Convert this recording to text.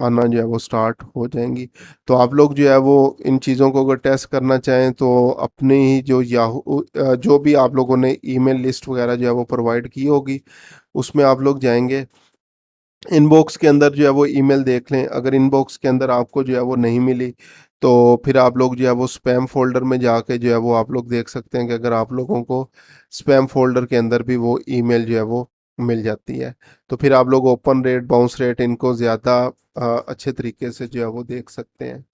आना जो है वो स्टार्ट हो जाएंगी। तो आप लोग जो है वो इन चीज़ों को अगर टेस्ट करना चाहें तो अपनी ही जो याहू जो भी आप लोगों ने ईमेल लिस्ट वगैरह जो है वो प्रोवाइड की होगी, उसमें आप लोग जाएंगे, इनबॉक्स के अंदर जो है वो ईमेल देख लें। अगर इनबॉक्स के अंदर आपको जो है वो नहीं मिली तो फिर आप लोग जो है वो स्पैम फोल्डर में जाके जो है वो आप लोग देख सकते हैं कि अगर आप लोगों को स्पैम फोल्डर के अंदर भी वो ईमेल जो है वो मिल जाती है, तो फिर आप लोग ओपन रेट, बाउंस रेट इनको ज़्यादा अच्छे तरीके से जो है वो देख सकते हैं।